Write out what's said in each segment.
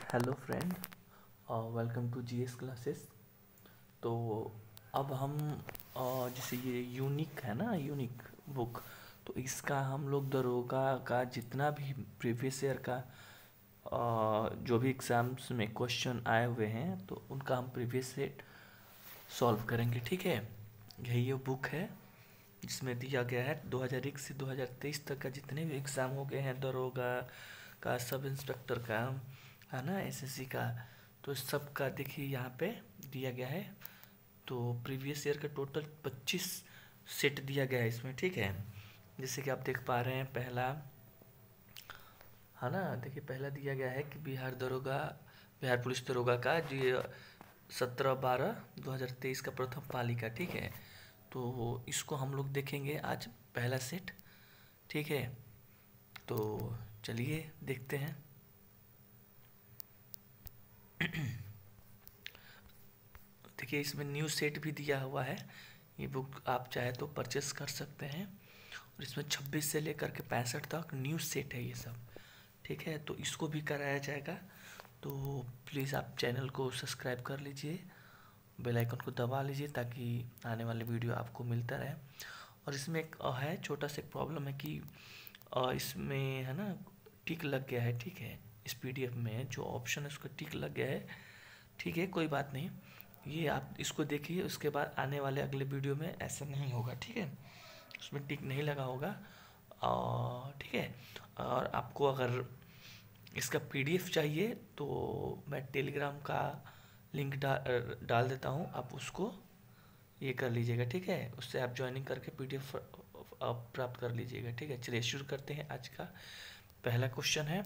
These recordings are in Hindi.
Hello friend, welcome to GS classes. तो अब हम जैसे ये यूनिक है ना, यूनिक बुक, तो इसका हम लोग दरोगा का जितना भी प्रीवियस ईयर का जो भी एग्ज़ाम्स में क्वेश्चन आए हुए हैं तो उनका हम प्रीवियस सेट सॉल्व करेंगे। ठीक है, यही ये बुक है जिसमें दिया गया है 2001 से 2023 तक का जितने भी एग्ज़ाम हो गए हैं दरोगा का, सब इंस्पेक्टर का, है ना, एसएससी का, तो सब का देखिए यहाँ पे दिया गया है। तो प्रीवियस ईयर का टोटल 25 सेट दिया गया है इसमें। ठीक है, जैसे कि आप देख पा रहे हैं, पहला है ना, देखिए पहला दिया गया है कि बिहार पुलिस दरोगा का जो 17/12/2023 का प्रथम पालिका। ठीक है, तो इसको हम लोग देखेंगे आज, पहला सेट। ठीक है, तो चलिए देखते हैं। देखिए इसमें न्यू सेट भी दिया हुआ है, ये बुक आप चाहे तो परचेस कर सकते हैं। और इसमें 26 से लेकर के 65 तक न्यू सेट है ये सब। ठीक है, तो इसको भी कराया जाएगा। तो प्लीज़ आप चैनल को सब्सक्राइब कर लीजिए, बेल आइकन को दबा लीजिए ताकि आने वाले वीडियो आपको मिलता रहे। और इसमें एक है छोटा सा प्रॉब्लम है कि इसमें है ना टिक लग गया है। ठीक है, इस पीडीएफ में जो ऑप्शन है उसका टिक लग गया है। ठीक है, कोई बात नहीं, ये आप इसको देखिए, उसके बाद आने वाले अगले वीडियो में ऐसा नहीं होगा। ठीक है, उसमें टिक नहीं लगा होगा। ठीक है, और आपको अगर इसका पीडीएफ चाहिए तो मैं टेलीग्राम का लिंक डाल देता हूँ, आप उसको ये कर लीजिएगा। ठीक है, उससे आप ज्वाइनिंग करके पीडीएफ प्राप्त कर लीजिएगा। ठीक है, चलिए शुरू करते हैं। आज का पहला क्वेश्चन है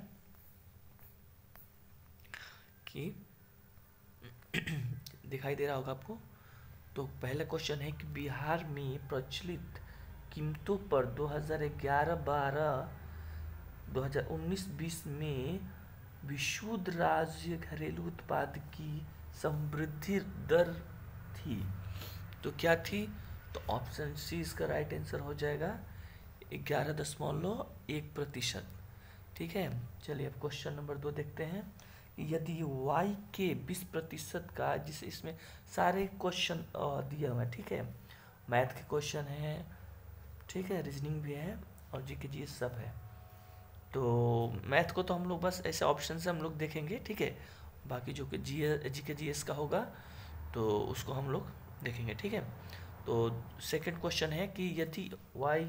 कि दिखाई दे रहा होगा आपको। तो पहला क्वेश्चन है कि बिहार में प्रचलित कीमतों पर 2011-12 2019-20 में विशुद्ध राज्य घरेलू उत्पाद की समृद्धि दर थी, तो क्या थी? तो ऑप्शन सी इसका राइट आंसर हो जाएगा, 11.1%। ठीक है, चलिए अब क्वेश्चन नंबर 2 देखते हैं। यदि y के 20% का, जिसे इसमें सारे क्वेश्चन दिया हुआ है। ठीक है, मैथ के क्वेश्चन है, ठीक है, रीजनिंग भी है और जीके जी सब है। तो मैथ को तो हम लोग बस ऐसे ऑप्शन से हम लोग देखेंगे। ठीक है, बाकी जो कि जीके जीएस का होगा तो उसको हम लोग देखेंगे। ठीक है, तो सेकंड क्वेश्चन है कि यदि y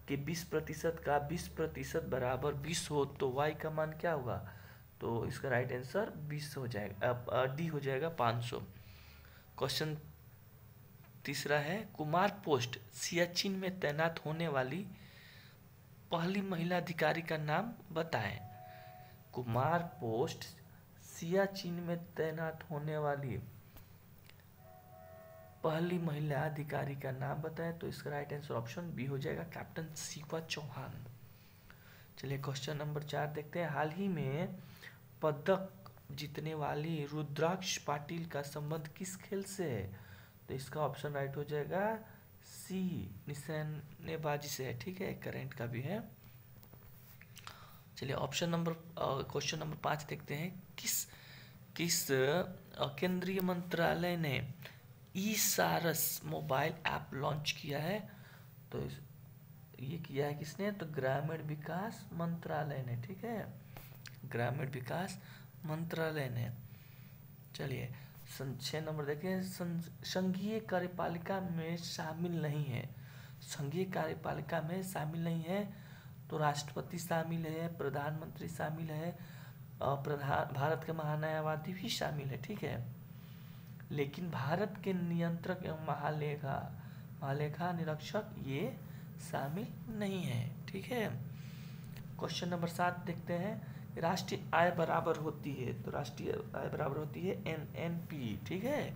के 20% का 20% बराबर 20 हो तो y का मान क्या होगा? तो इसका राइट आंसर 20 हो जाएगा, डी हो जाएगा 500। क्वेश्चन तीसरा है, कुमार पोस्ट सियाचिन में तैनात होने वाली पहली महिला अधिकारी का नाम बताएं। कुमार पोस्ट सियाचिन में तैनात होने वाली पहली महिला अधिकारी का नाम बताएं। तो इसका राइट आंसर ऑप्शन बी हो जाएगा, कैप्टन शिवा चौहान। चलिए क्वेश्चन नंबर 4 देखते हैं। हाल ही में पदक जीतने वाली रुद्राक्ष पाटिल का संबंध किस खेल से है? तो इसका ऑप्शन राइट हो जाएगा सी, निशानेबाजी से है। ठीक है, करंट का भी है। चलिए क्वेश्चन नंबर 5 देखते हैं। किस किस केंद्रीय मंत्रालय ने ई सारस मोबाइल ऐप लॉन्च किया है? तो ये किया है किसने? तो ग्रामीण विकास मंत्रालय ने। ठीक है, ग्रामीण विकास मंत्रालय ने। चलिए 6 नंबर देखिए, संघीय कार्यपालिका में शामिल नहीं है। संघीय कार्यपालिका में शामिल नहीं है तो राष्ट्रपति शामिल है, प्रधानमंत्री शामिल है, भारत के महान्यायवादी भी शामिल है। ठीक है, लेकिन भारत के नियंत्रक एवं महालेखा निरीक्षक ये शामिल नहीं है। ठीक है, क्वेश्चन नंबर 7 देखते हैं। राष्ट्रीय आय बराबर होती है, तो राष्ट्रीय आय बराबर होती है एनएनपी। ठीक है,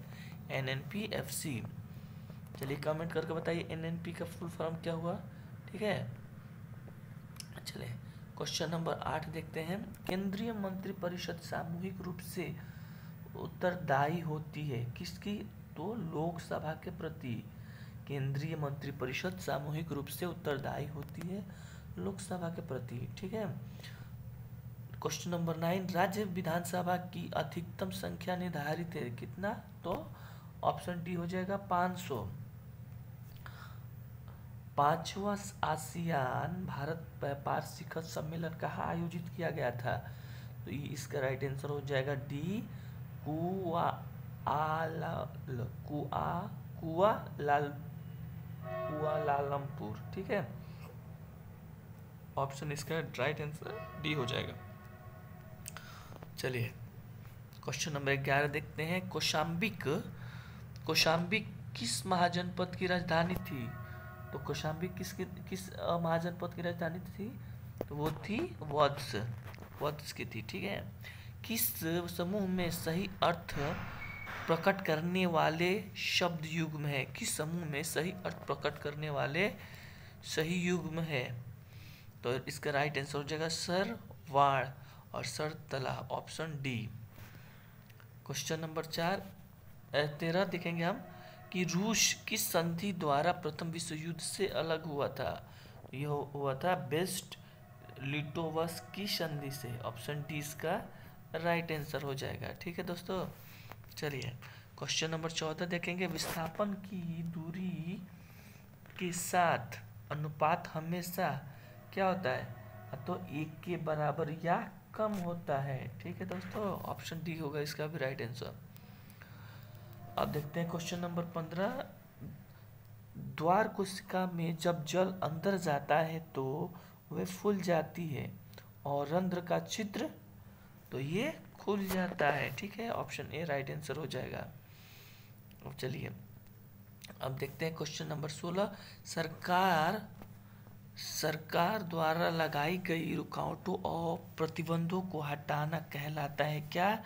एनएनपी-एफसी। चलिए कमेंट करके बताइए एनएनपी का फुल फॉर्म क्या हुआ। ठीक है, चलिए क्वेश्चन नंबर 8 देखते हैं। केंद्रीय मंत्रिपरिषद सामूहिक रूप से उत्तरदायी होती है किसकी? तो लोकसभा के प्रति। केंद्रीय मंत्रिपरिषद सामूहिक रूप से उत्तरदायी होती है लोकसभा के प्रति। ठीक है, क्वेश्चन नंबर 9, राज्य विधानसभा की अधिकतम संख्या निर्धारित है कितना? तो ऑप्शन डी हो जाएगा 500। 5वां आसियान भारत व्यापार शिखर सम्मेलन कहाँ आयोजित किया गया था? तो ये इसका राइट आंसर हो जाएगा डी, कुआलालंपुर। ठीक है, ऑप्शन इसका राइट आंसर डी हो जाएगा। चलिए क्वेश्चन नंबर 11 देखते हैं। कौशाम्बी किस महाजनपद की राजधानी थी? तो कौशाम्बी किस महाजनपद की राजधानी थी? तो वो थी वत्स की थी। ठीक है, किस समूह में सही अर्थ प्रकट करने वाले शब्द युग्म है? किस समूह में सही अर्थ प्रकट करने वाले सही युग्म है? तो इसका राइट आंसर हो जाएगा सर, वाण और सर तला, ऑप्शन डी। क्वेश्चन नंबर 13 देखेंगे हम कि रूस किस संधि द्वारा प्रथम विश्व युद्ध से अलग हुआ था? यह हुआ था बेस्ट लिटोवस्की की संधि से, ऑप्शन डी इसका राइट आंसर हो जाएगा। ठीक है दोस्तों, चलिए क्वेश्चन नंबर 14 देखेंगे। विस्थापन की दूरी के साथ अनुपात हमेशा क्या होता है? तो 1 के बराबर या कम होता है। ठीक है दोस्तों, ऑप्शन डी होगा इसका भी राइट आंसर। अब देखते हैं क्वेश्चन नंबर 15। द्वार कोशिका में जब जल अंदर जाता है तो वह फूल जाती है और रंध्र का छिद्र तो ये खुल जाता है। ठीक है, ऑप्शन ए राइट आंसर हो जाएगा। अब चलिए अब देखते हैं क्वेश्चन नंबर 16। सरकार द्वारा लगाई गई रुकावटों और प्रतिबंधों को हटाना कहलाता है क्या?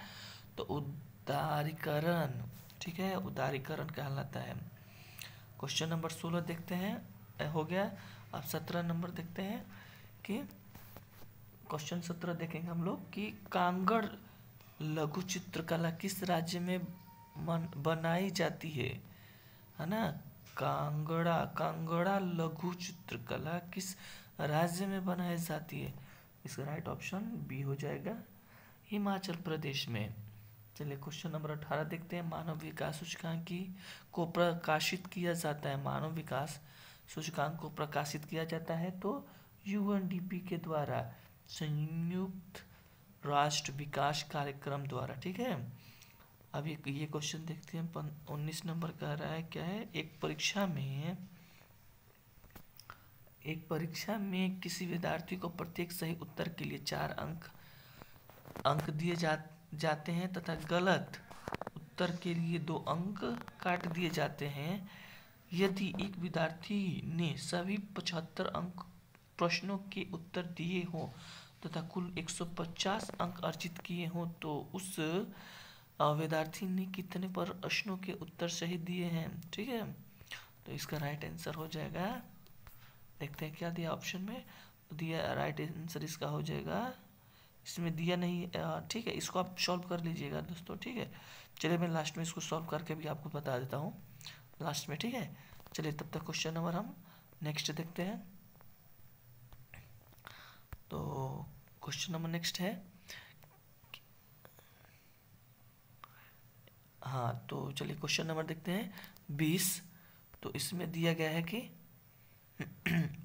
तो उदारीकरण। ठीक है, उदारीकरण कहलाता है। क्वेश्चन नंबर 16 देखते हैं, हो गया। अब 17 नंबर देखते हैं कि क्वेश्चन 17 देखेंगे हम लोग कि कांगड़ लघु चित्रकला किस राज्य में बनाई जाती है ना? कांगड़ा लघु चित्रकला किस राज्य में बनाई जाती है? इसका राइट ऑप्शन बी हो जाएगा, हिमाचल प्रदेश में। चलिए क्वेश्चन नंबर 18 देखते हैं। मानव विकास सूचकांक को प्रकाशित किया जाता है, मानव विकास सूचकांक को प्रकाशित किया जाता है तो यूएनडीपी के द्वारा, संयुक्त राष्ट्र विकास कार्यक्रम द्वारा। ठीक है, अब ये क्वेश्चन देखते हैं। 19 नंबर कह रहा है क्या है? एक परीक्षा में किसी विद्यार्थी को प्रत्येक सही उत्तर के लिए 4 अंक दिए जाते हैं तथा गलत उत्तर के लिए 2 अंक काट दिए जाते हैं। यदि एक विद्यार्थी ने सभी 75 अंक प्रश्नों के उत्तर दिए हों तथा कुल 150 अंक अर्जित किए हों तो उस विद्यार्थी ने कितने प्रश्नों के उत्तर सही दिए हैं? ठीक है, तो इसका राइट आंसर हो जाएगा, देखते हैं क्या दिया ऑप्शन में। दिया राइट आंसर इसका हो जाएगा, इसमें दिया नहीं। ठीक है, इसको आप सॉल्व कर लीजिएगा दोस्तों। ठीक है, चलिए मैं लास्ट में इसको सॉल्व करके भी आपको बता देता हूँ लास्ट में। ठीक है, चलिए तब तक क्वेश्चन नंबर हम नेक्स्ट देखते हैं। तो क्वेश्चन नंबर नेक्स्ट है, हाँ तो चलिए क्वेश्चन नंबर देखते हैं 20। तो इसमें दिया गया है कि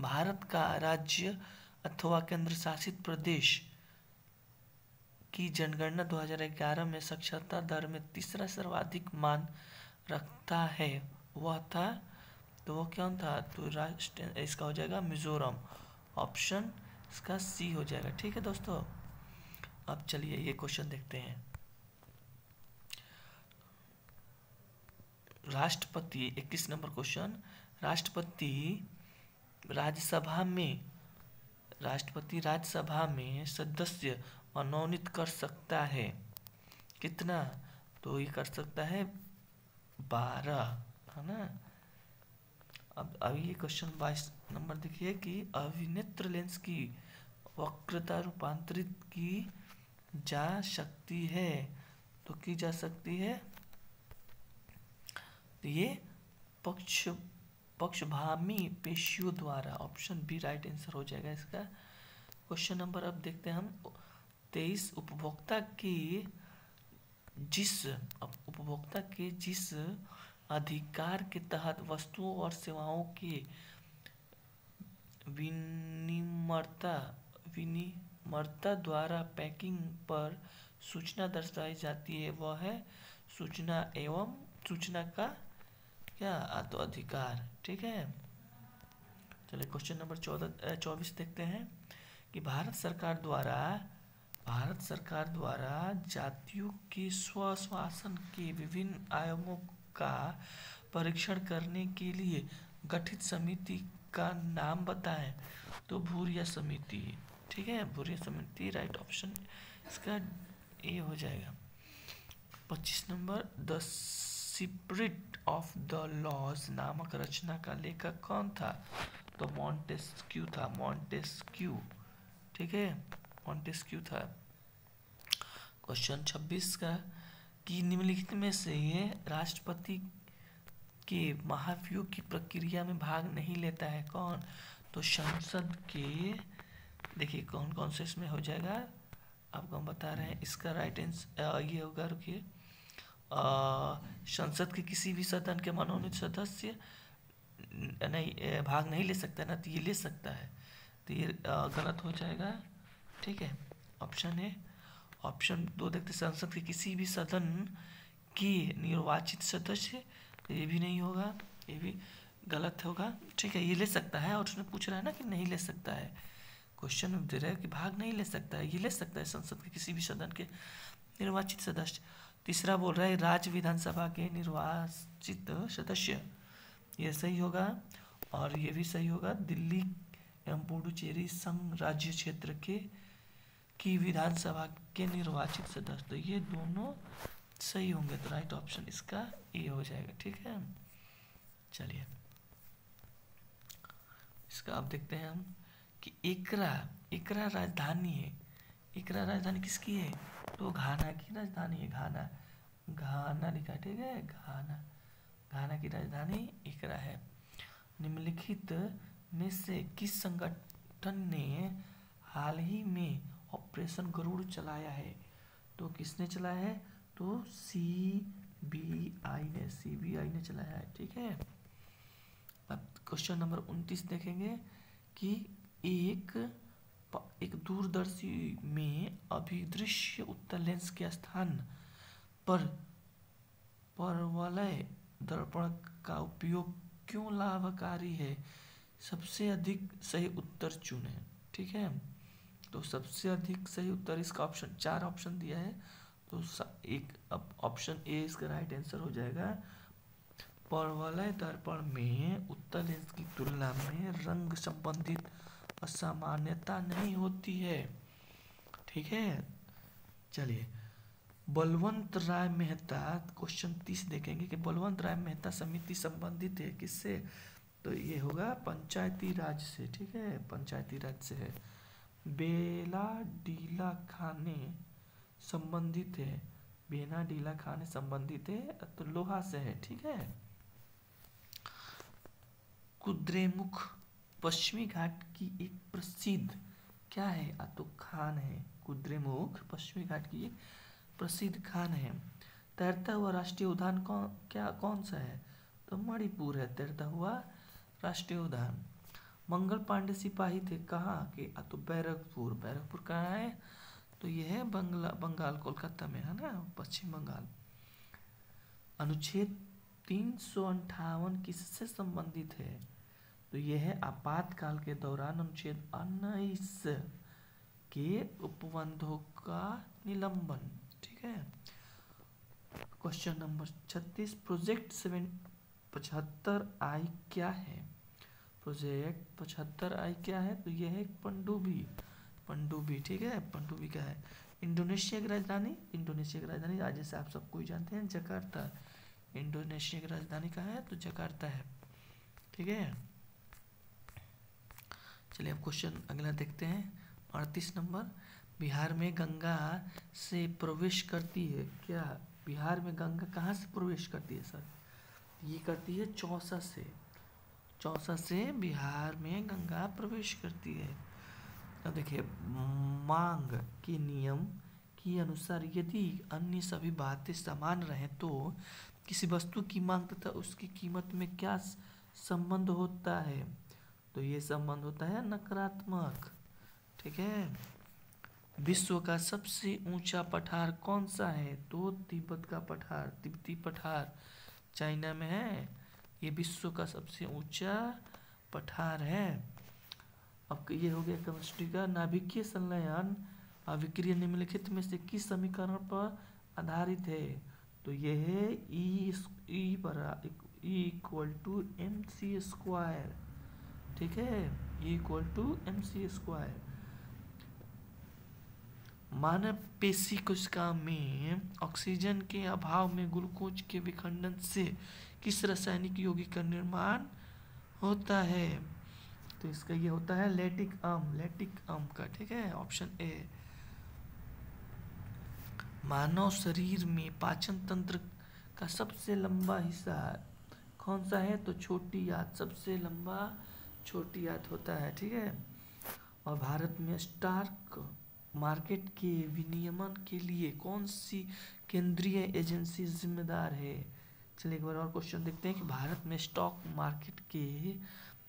भारत का राज्य अथवा केंद्र शासित प्रदेश की जनगणना 2011 में साक्षरता दर में तीसरा सर्वाधिक मान रखता है, वह था, तो वो क्या था? तो राष्ट्र इसका हो जाएगा मिजोरम, ऑप्शन इसका सी हो जाएगा। ठीक है दोस्तों, अब चलिए ये क्वेश्चन देखते हैं। राष्ट्रपति 21 नंबर क्वेश्चन, राष्ट्रपति राज्यसभा में सदस्य मनोनीत कर सकता है कितना? तो ये कर सकता है 12, है ना। अब ये क्वेश्चन 22 नंबर देखिए कि अभिनेत्र लेंस की वक्रता रूपांतरित की जा सकती है, तो की जा सकती है, तो ये पक्षभामी पेशियों द्वारा, ऑप्शन बी राइट आंसर हो जाएगा इसका। क्वेश्चन नंबर अब देखते हैं हम 23 उपभोक्ता के जिस अधिकार के तहत वस्तुओं और सेवाओं के विनिर्माता द्वारा पैकिंग पर सूचना दर्शाई जाती है वह है सूचना एवं सूचना का क्या तो अधिकार। ठीक है, चलिए क्वेश्चन नंबर 24 देखते हैं कि भारत सरकार द्वारा जातियों के स्वशासन के विभिन्न आयामों का परीक्षण करने के लिए गठित समिति का नाम बताएं। तो भूरिया समिति। ठीक है, भूरिया समिति राइट ऑप्शन इसका ए हो जाएगा। 25 नंबर The Spirit of the Laws नामक रचना का लेखक कौन था? तो मॉन्टेस्क्यू था, मॉन्टेस्क्यू। ठीक है, मॉन्टेस्क्यू था। क्वेश्चन 26 का कि निम्नलिखित में से राष्ट्रपति के महाभियोग की प्रक्रिया में भाग नहीं लेता है कौन? तो संसद के, देखिए कौन कौन से इसमें हो जाएगा आपको हम बता रहे हैं। इसका राइट आंसर ये होगा, रुकिए, संसद के किसी भी सदन के मनोनीत सदस्य नहीं भाग नहीं ले सकता ना, तो ये ले सकता है, तो ये गलत हो जाएगा। ठीक है, ऑप्शन है। ऑप्शन 2 देखते संसद के किसी भी सदन की निर्वाचित सदस्य, तो ये भी नहीं होगा, ये भी गलत होगा। ठीक है, ये ले सकता है और उसने पूछ रहा है ना कि नहीं ले सकता है, क्वेश्चन दे रहा है कि भाग नहीं ले सकता है, ये ले सकता है संसद के किसी भी सदन के निर्वाचित सदस्य। तीसरा बोल रहा है राज्य विधानसभा के निर्वाचित सदस्य, ये सही होगा और ये भी सही होगा। दिल्ली एवं पुडुचेरी संघ राज्य क्षेत्र की विधानसभा के निर्वाचित सदस्य, तो ये दोनों सही होंगे, तो राइट ऑप्शन इसका ए हो जाएगा। ठीक है, चलिए इसका अब देखते हैं हम कि एकरा राजधानी है। एकरा राजधानी किसकी है? तो घाना की राजधानी है, घाना लिखा। ठीक है, घाना की राजधानी एकरा है। निम्नलिखित में से किस संगठन ने हाल ही में ऑपरेशन गरुड़ चलाया है? तो किसने चलाया है? तो सीबीआई ने चलाया है। ठीक है, अब क्वेश्चन नंबर 29 देखेंगे कि एक दूरदर्शी में अभिदृश्य उत्तल लेंस के स्थान पर परवलय दर्पण का उपयोग क्यों लाभकारी है? सबसे अधिक सही उत्तर चुनें। ठीक है, तो सबसे अधिक सही उत्तर इसका ऑप्शन 4 ऑप्शन दिया है, तो एक अब ऑप्शन ए इसका राइट आंसर हो जाएगा। परवलय दर्पण में उत्तल लेंस की तुलना में रंग संबंधित असामान्यता नहीं होती है। ठीक है, चलिए बलवंत राय मेहता, क्वेश्चन 30 देखेंगे कि बलवंत राय मेहता समिति संबंधित है किससे? तो ये होगा पंचायती राज से। ठीक है, पंचायती राज से है। बेला डीला खाने संबंधित है, बेना डीला खाने संबंधित है, तो लोहा से है। ठीक है, कुद्रेमुख पश्चिमी घाट की एक प्रसिद्ध क्या है? तो खान है। कुद्रेमुख पश्चिमी घाट की एक प्रसिद्ध खान है। तैरता हुआ राष्ट्रीय उद्यान कौन सा है? तो मणिपुर है तैरता हुआ राष्ट्रीय उद्यान। मंगल पांडे सिपाही थे कहाँ के? तो बैरकपुर कहाँ है? तो यह है बंगाल, कोलकाता में है ना, पश्चिम बंगाल। अनुच्छेद 358 किससे संबंधित है? तो यह है आपातकाल के दौरान अनुच्छेद 19 के उपबंधों का निलंबन। ठीक है, क्वेश्चन नंबर 36 प्रोजेक्ट 75I क्या है? प्रोजेक्ट 75I क्या है? तो यह है पनडुब्बी। ठीक है, पनडुब्बी क्या है? इंडोनेशिया की राजधानी आज जैसे आप सब कोई जानते हैं जकार्ता। इंडोनेशिया की राजधानी कहाँ है? तो जकार्ता है। ठीक है, चलिए अब क्वेश्चन अगला देखते हैं 38 नंबर। बिहार में गंगा से प्रवेश करती है क्या? बिहार में गंगा कहाँ से प्रवेश करती है सर? ये करती है चौसा से बिहार में गंगा प्रवेश करती है। अब देखिए, मांग के नियम के अनुसार यदि अन्य सभी बातें समान रहें तो किसी वस्तु की मांग तथा उसकी कीमत में क्या संबंध होता है? तो ये संबंध होता है नकारात्मक। ठीक है। विश्व का सबसे ऊंचा पठार कौन सा है? तो तिब्बत का पठार, तिब्बती पठार चाइना में है। ये विश्व का सबसे ऊंचा पठार है। अब ये हो गया केमिस्ट्री का। नाभिकीय संलयन अभिक्रिया निम्नलिखित में से किस समीकरण पर आधारित है? तो ये है E equal to m c square. ठीक है, E equal to m c square. मानव पेशी कोशिका में ऑक्सीजन के अभाव में ग्लूकोज के विखंडन से किस रासायनिक यौगिक का निर्माण होता है? तो इसका ये होता है लैक्टिक अम्ल का। ठीक है, ऑप्शन ए। मानव शरीर में पाचन तंत्र का सबसे लंबा हिस्सा कौन सा है? तो छोटी आंत, सबसे लंबा छोटी आंत होता है। ठीक है। और भारत में स्टॉक मार्केट के विनियमन के लिए कौन सी केंद्रीय एजेंसी जिम्मेदार है? चलिए एक बार और क्वेश्चन देखते हैं कि भारत में स्टॉक मार्केट के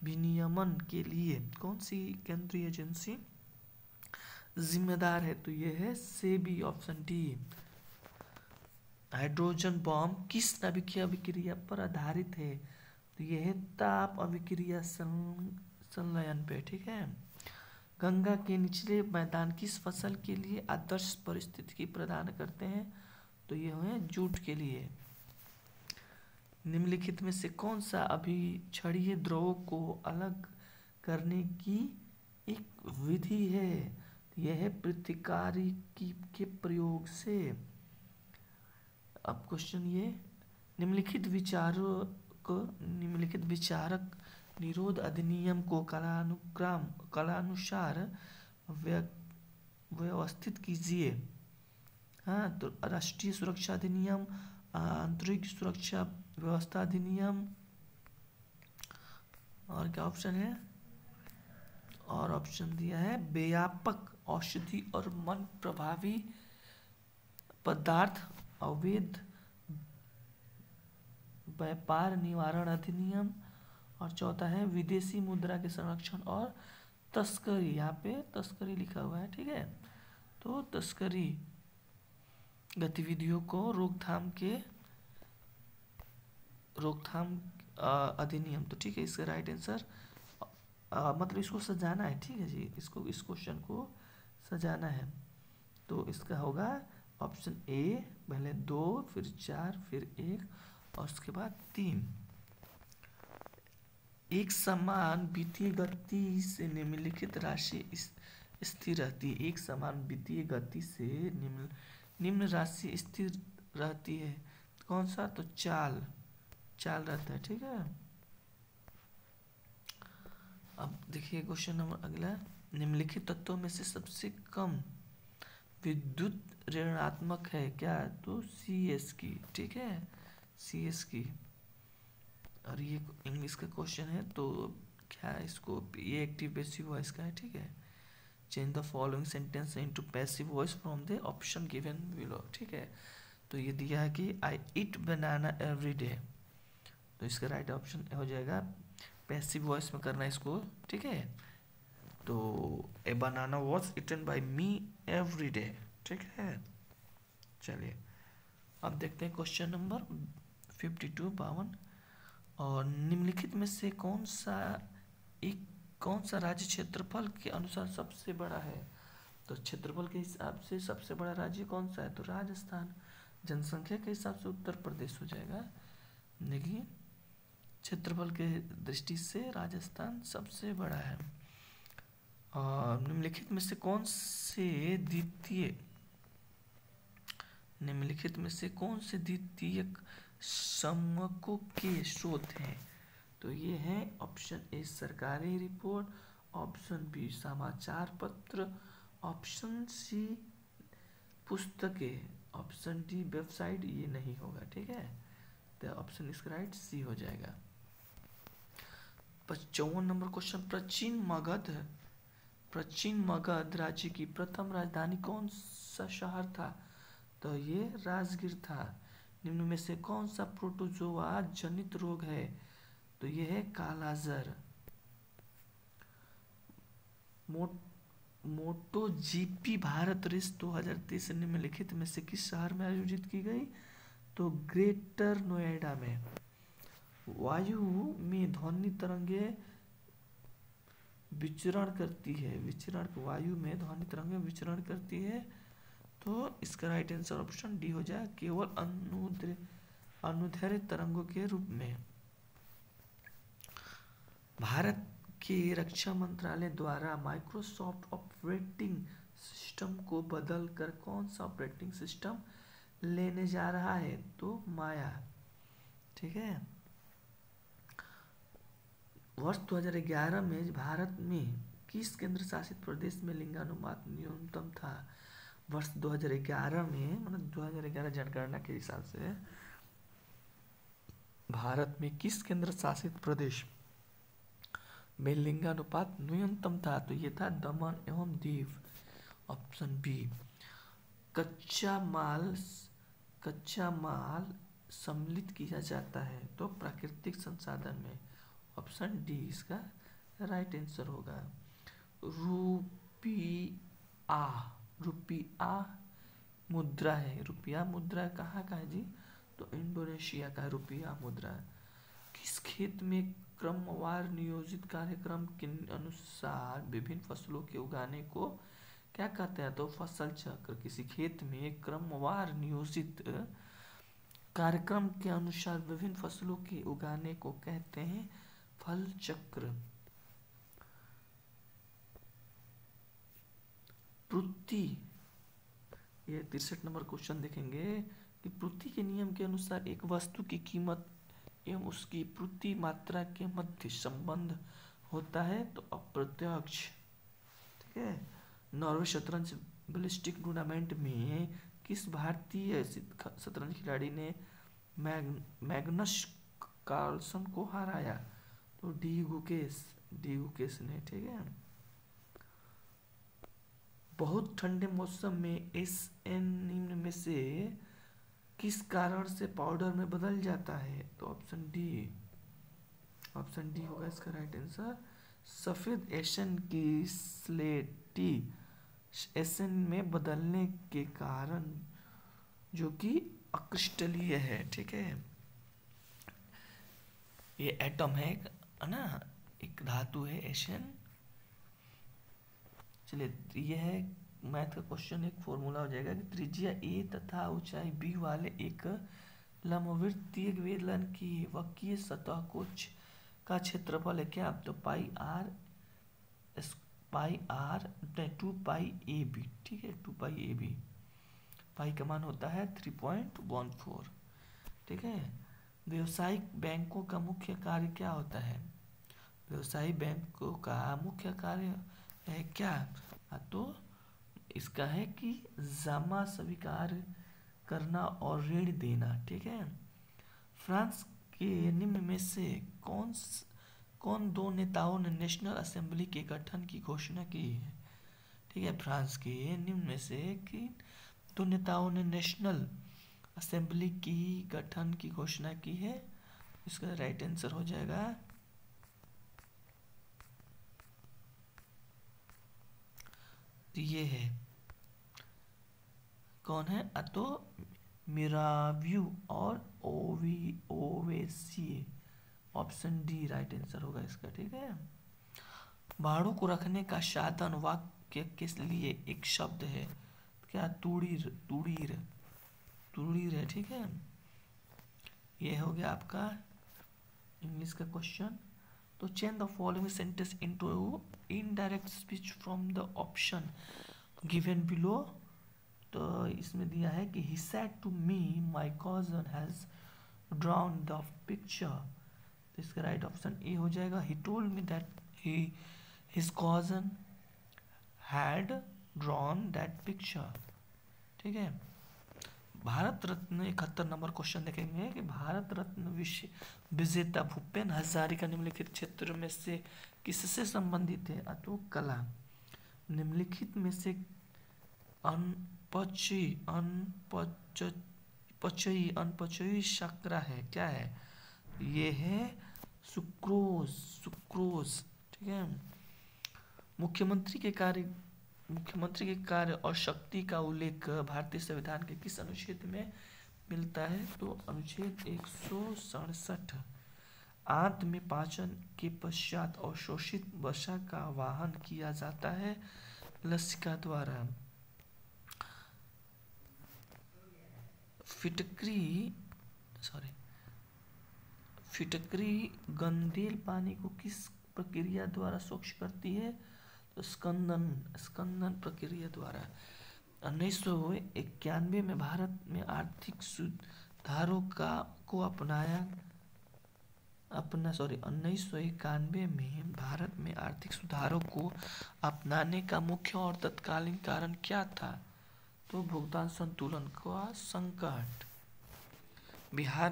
विनियमन के लिए कौन सी केंद्रीय एजेंसी जिम्मेदार है? तो ये है SEBI, option D. Hydrogen bomb किस नाभिकीय अभिक्रिया पर आधारित है? तो ये है ताप अभिक्रिया संलयन पे। ठीक है। गंगा के निचले मैदान किस फसल के लिए आदर्श परिस्थिति प्रदान करते हैं? तो ये है जूट के लिए। निम्नलिखित में से कौन सा अभिक्षणीय द्रवों को अलग करने की एक विधि है? यह है प्रतिकारिकी के प्रयोग से। अब क्वेश्चन ये, निम्नलिखित विचारक निरोध अधिनियम को कालानुसार व्यवस्थित कीजिए। हाँ, तो राष्ट्रीय सुरक्षा अधिनियम, आंतरिक सुरक्षा व्यवस्था अधिनियम, और क्या ऑप्शन है? और ऑप्शन दिया है व्यापक औषधि और मन प्रभावी पदार्थ अवैध व्यापार निवारण अधिनियम, और चौथा है विदेशी मुद्रा के संरक्षण और तस्करी। यहाँ पे तस्करी लिखा हुआ है। ठीक है, तो तस्करी गतिविधियों को रोकथाम अधिनियम। तो ठीक है, इसका राइट आंसर मतलब इसको सजाना है। ठीक है जी, इसको इस क्वेश्चन को सजाना है। तो इसका होगा ऑप्शन ए, पहले 2 फिर 4 फिर 1 और उसके बाद 3। एक समान वित्तीय गति से निम्नलिखित राशि स्थिर रहती है। एक समान वित्तीय गति से निम्न राशि स्थिर रहती है। कौन सा? तो चाल रहता है। ठीक है। अब देखिए क्वेश्चन नंबर अगला, निम्नलिखित तत्वों में से सबसे कम विद्युत ऋणात्मक है क्या? तो CS की। ठीक है, CS की। और ये इंग्लिश का क्वेश्चन है, तो क्या इसको, ये एक्टिव पैसिव वॉइस का है। ठीक है। Change the following sentence into passive voice from the option given below. ठीक है, तो ये दिया है कि आई ईट बनाना एवरी डे। तो इसका राइट ऑप्शन हो जाएगा पैसिव वॉइस में करना इसको। ठीक है, तो a banana was eaten by me every day. ठीक है। चलिए अब देखते हैं क्वेश्चन नंबर 52। और निम्नलिखित में से कौन सा राज्य क्षेत्रफल के अनुसार सबसे बड़ा है? तो क्षेत्रफल के हिसाब से सबसे बड़ा राज्य कौन सा है? तो राजस्थान। जनसंख्या के हिसाब से उत्तर प्रदेश हो जाएगा, लेकिन क्षेत्रफल के दृष्टि से राजस्थान सबसे बड़ा है। और निम्नलिखित में से कौन से द्वितीयक समकों के स्रोत हैं? तो ये है ऑप्शन ए सरकारी रिपोर्ट, ऑप्शन बी समाचार पत्र, ऑप्शन सी पुस्तकें, ऑप्शन डी वेबसाइट। ये नहीं होगा। ठीक है, तो ऑप्शन इसका राइट सी हो जाएगा। 54 नंबर क्वेश्चन, प्राचीन मगध राज्य की प्रथम राजधानी कौन सा शहर था? तो ये राजगीर था। निम्न में से कौन सा प्रोटोजोआ जनित रोग है? तो ये है कालाजार। मोटो जीपी भारत रेस 2023 निम्नलिखित में से किस शहर में आयोजित की गई? तो ग्रेटर नोएडा में। वायु में ध्वनि तरंगे विचरण करती है, वायु में ध्वनि तरंगे विचरण करती है, तो इसका राइट आंसर ऑप्शन डी हो जाए, केवल अनुदैर्घ्य तरंगों के रूप में। भारत के रक्षा मंत्रालय द्वारा माइक्रोसॉफ्ट ऑपरेटिंग सिस्टम को बदलकर कौन सा ऑपरेटिंग सिस्टम लेने जा रहा है? तो माया। ठीक है। वर्ष 2011 में भारत में किस केंद्र शासित प्रदेश में लिंगानुपात न्यूनतम था? वर्ष 2011 में, मतलब 2011 जनगणना के हिसाब से भारत में किस केंद्र शासित प्रदेश में लिंगानुपात न्यूनतम था? तो ये था दमन एवं दीव, ऑप्शन बी। कच्चा माल सम्मिलित किया जाता है तो प्राकृतिक संसाधन में, ऑप्शन डी इसका राइट आंसर होगा। रुपया मुद्रा है। रुपया मुद्रा कहाँ का है जी? तो इंडोनेशिया का रुपया मुद्रा। किस खेत में क्रमवार नियोजित कार्यक्रम के अनुसार विभिन्न फसलों के उगाने को क्या कहते हैं? तो फसल चक्र। किसी खेत में क्रमवार नियोजित कार्यक्रम के अनुसार विभिन्न फसलों के उगाने को कहते हैं फल चक्र। पृथ्वी, ये 63 नंबर क्वेश्चन देखेंगे कि पृथ्वी के नियम के अनुसार एक वस्तु की कीमत एवं उसकी पृथ्वी मात्रा के मध्य संबंध होता है तो अप्रत्यक्ष। ठीक है। नॉर्वे शतरंज बैलिस्टिक टूर्नामेंट में किस भारतीय शतरंज खिलाड़ी ने मैग्नस कार्लसन को हराया? तो डी गुकेश ने। ठीक है। बहुत ठंडे मौसम में एसएन निम्न में से किस कारण से पाउडर में बदल जाता है? तो ऑप्शन डी होगा इसका राइट आंसर। सफेद एसन की स्लेटी एसन में बदलने के कारण, जो कि अक्रिस्टलीय है। ठीक है। ये एटम है ना, एक धातु है एसन। चलिए, ये है मैथ का क्वेश्चन। एक फॉर्मूला हो जाएगा कि त्रिज्या ए तथा ऊंचाई बी वाले एक लंबवृत्तीय बेलन की वक्रीय सतह का क्षेत्रफल है क्या? तो पाई आर 2 पाई ए बी। ठीक है, 2 पाई ए बी। पाई का मान होता है 3.14। ठीक है। व्यावसायिक बैंकों का मुख्य कार्य क्या होता है? व्यावसायिक बैंकों का मुख्य कार्य है क्या? तो इसका है कि जमा स्वीकार करना और ऋण देना। ठीक है। फ्रांस के निम्न में से कौन दो नेताओं ने नेशनल असेंबली के गठन की घोषणा की है? ठीक है। फ्रांस के निम्न में से कि दो नेताओं ने नेशनल असेंबली की गठन की घोषणा की है। इसका राइट आंसर हो जाएगा तो ये है, कौन है? तो मिराव्यू और Owaisi, option D right answer होगा इसका। ठीक है। भाड़ों को रखने का साधन वाक्य के लिए एक शब्द है क्या? तुड़ीर है। ठीक है। ये हो गया आपका इंग्लिश का क्वेश्चन। तो change the following sentence into indirect speech from the option given below. तो इसमें दिया है कि he said to me my cousin has drawn the picture। तो इसका राइट ऑप्शन ए हो जाएगा। he told me that his cousin had drawn that picture। ठीक है। भारत रत्न 71 नंबर क्वेश्चन देखेंगे कि भारत रत्न विजेता भूपेन हजारिका निम्नलिखित क्षेत्र में से किससे संबंधित है? तो कला। निम्नलिखित में से अनपचयी शर्करा है, क्या है? ये है सुक्रोज। ठीक है। मुख्यमंत्री के कार्य और शक्ति का उल्लेख भारतीय संविधान के किस अनुच्छेद में मिलता है? तो अनुच्छेद 167। आंत में पाचन के पश्चात अवशोषित वसा का वाहन किया जाता है लसिका द्वारा। फिटकरी गंधेल पानी को किस प्रक्रिया द्वारा स्वच्छ करती है? तो स्कंदन प्रक्रिया द्वारा। 1991 में भारत में आर्थिक सुधारों को 1991 में भारत में आर्थिक सुधारों को अपनाने का मुख्य और तत्कालीन कारण क्या था? तो भुगतान संतुलन का संकट। बिहार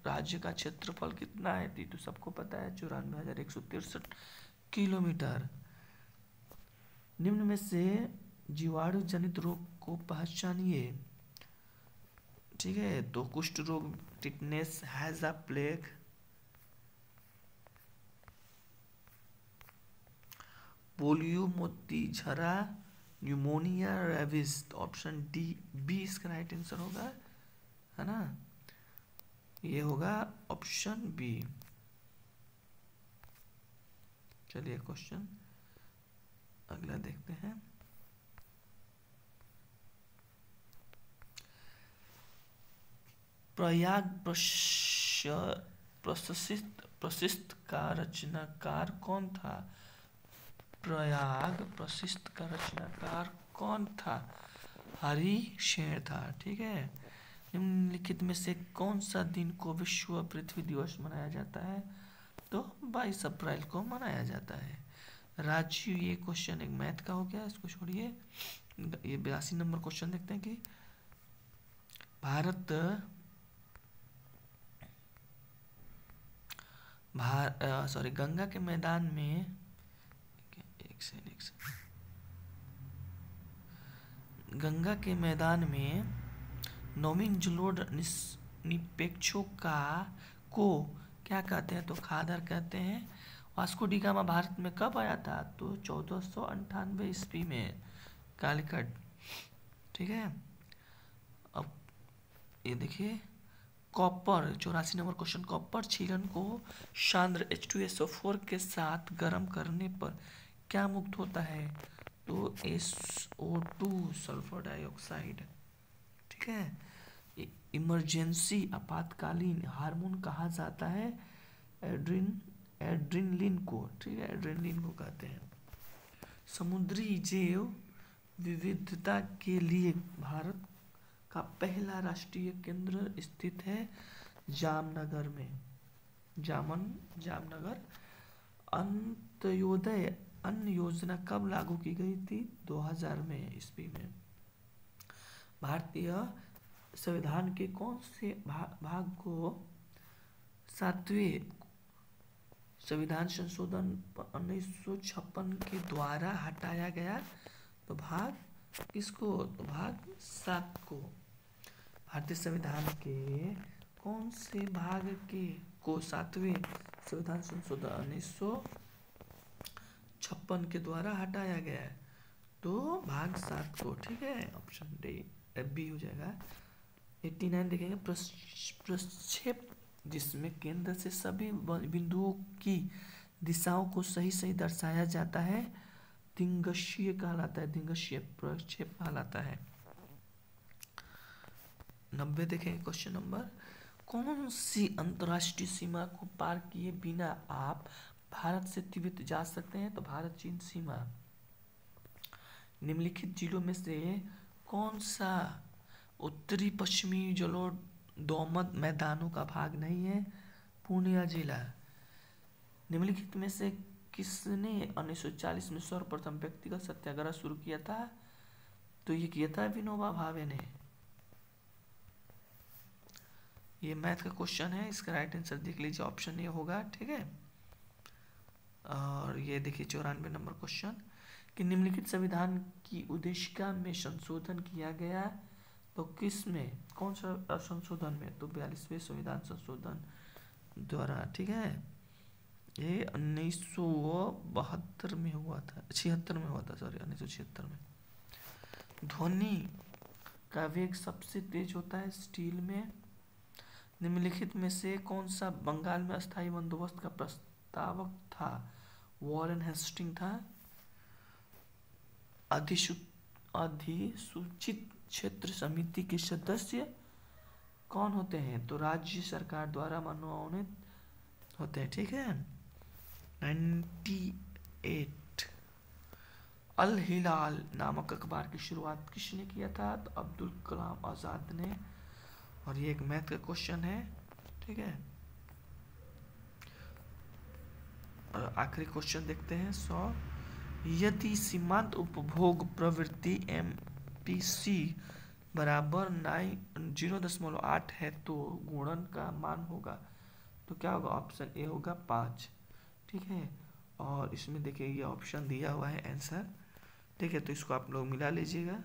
राज्य का क्षेत्रफल कितना है? तो सबको पता है 94,163 किलोमीटर। निम्न में से जीवाणु जनित रोग को पहचानिए। ठीक है, तो कुष्ठ रोग, टिटनेस, हैजा प्लेग, पोलियो, मोती झरा, न्यूमोनिया, रेबिस। तो ऑप्शन बी इसका राइट आंसर होगा, है ना? ये होगा ऑप्शन बी। चलिए क्वेश्चन अगला देखते हैं। प्रयाग प्रशिस्त का रचनाकार कौन था? प्रयाग प्रशिस्त का रचनाकार कौन था? हरिशेर था। ठीक है। निम्नलिखित में से कौन सा दिन को विश्व पृथ्वी दिवस मनाया जाता है? तो 22 अप्रैल को मनाया जाता है। राजू, ये क्वेश्चन एक मैथ का हो गया, इसको छोड़िए। ये 82 नंबर क्वेश्चन देखते हैं कि गंगा के मैदान में गंगा के मैदान में नवीन जलोढ़ निक्षेपों को क्या कहते हैं? तो खादर कहते हैं। वास्को डी गामा भारत में कब आया था? तो 1498 ईस्वी में, कालीकट। ठीक है। अब ये देखिए, कॉपर 84 नंबर क्वेश्चन, कॉपर छीलन को सांद्र H2SO4 के साथ गर्म करने पर क्या मुक्त होता है? तो SO2 सल्फर डाइऑक्साइड। ठीक है। इमरजेंसी आपातकालीन हार्मोन कहा जाता है एड्रेनलिन को। ठीक है, एड्रेनलिन को कहते हैं। समुद्री जैव विविधता के लिए भारत का पहला राष्ट्रीय केंद्र स्थित है जामनगर में। जामनगर। अंत्योदय अन्न योजना कब लागू की गई थी? 2000 में ईस्वी में। भारतीय संविधान के कौन से भाग को 7वें संविधान संशोधन 1956 के द्वारा हटाया गया? तो भाग किसको? तो भाग 7 को। भारतीय संविधान के कौन से भाग को 7वें संविधान संशोधन 1956 के द्वारा हटाया गया है? तो भाग 7 को। ठीक है, ऑप्शन बी हो जाएगा। 89 देखेंगे, प्रक्षेप जिसमें केंद्र से सभी बिंदुओं की दिशाओं को सही सही दर्शाया जाता है दिग्गशीय कहलाता है। दिग्गशीय प्रक्षेप कहलाता है। 90 देखेंगे क्वेश्चन नंबर, कौन सी अंतर्राष्ट्रीय सीमा को पार किए बिना आप भारत से तिब्बत जा सकते हैं? तो भारत चीन सीमा। निम्नलिखित जिलों में से कौन सा उत्तरी पश्चिमी जलोढ़ दोमट मैदानों का भाग नहीं है? पूर्णिया जिला। निम्नलिखित में से किसने 1940 में सर्वप्रथम व्यक्तिगत सत्याग्रह शुरू किया था? तो ये किया था विनोबा भावे ने। ये मैथ का क्वेश्चन है, इसका राइट आंसर देख लीजिए, ऑप्शन ए होगा। ठीक है। और ये देखिए 94 नंबर क्वेश्चन, कि निम्नलिखित संविधान की उद्देशिका में संशोधन किया गया, तो किस में, कौन सा संशोधन में, तो 42वें संविधान संशोधन द्वारा। ठीक है, ये 1972 में हुआ था, 76 में हुआ था, सॉरी 1976 में। ध्वनि का वेग सबसे तेज होता है स्टील में। निम्नलिखित में से कौन सा बंगाल में अस्थायी बंदोबस्त का प्रस्तावक था? वॉरेन हेस्टिंग था। अधिसूचित क्षेत्र समिति के सदस्य कौन होते हैं? तो राज्य सरकार द्वारा मनोनीत होते हैं। ठीक है। 98 अल हिलाल नामक अखबार की शुरुआत किसने किया था? तो अब्दुल कलाम आजाद ने। और ये एक मैथ का क्वेश्चन है। ठीक है, और आखिरी क्वेश्चन देखते हैं 100। यदि सीमांत उपभोग प्रवृत्ति MPC बराबर 0.8 है तो गुणन का मान होगा, तो क्या होगा? ऑप्शन ए होगा 5। ठीक है, और इसमें देखिए ये ऑप्शन दिया हुआ है आंसर। ठीक है, तो इसको आप लोग मिला लीजिएगा।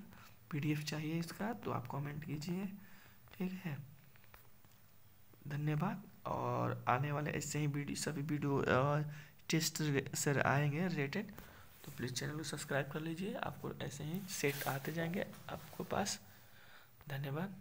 PDF चाहिए इसका तो आप कमेंट कीजिए। ठीक है, धन्यवाद। और आने वाले ऐसे ही वीडियो, सभी वीडियो टेस्ट सर आएंगे रिलेटेड, तो प्लीज़ चैनल को सब्सक्राइब कर लीजिए। आपको ऐसे ही सेट आते जाएंगे आपको पास। धन्यवाद।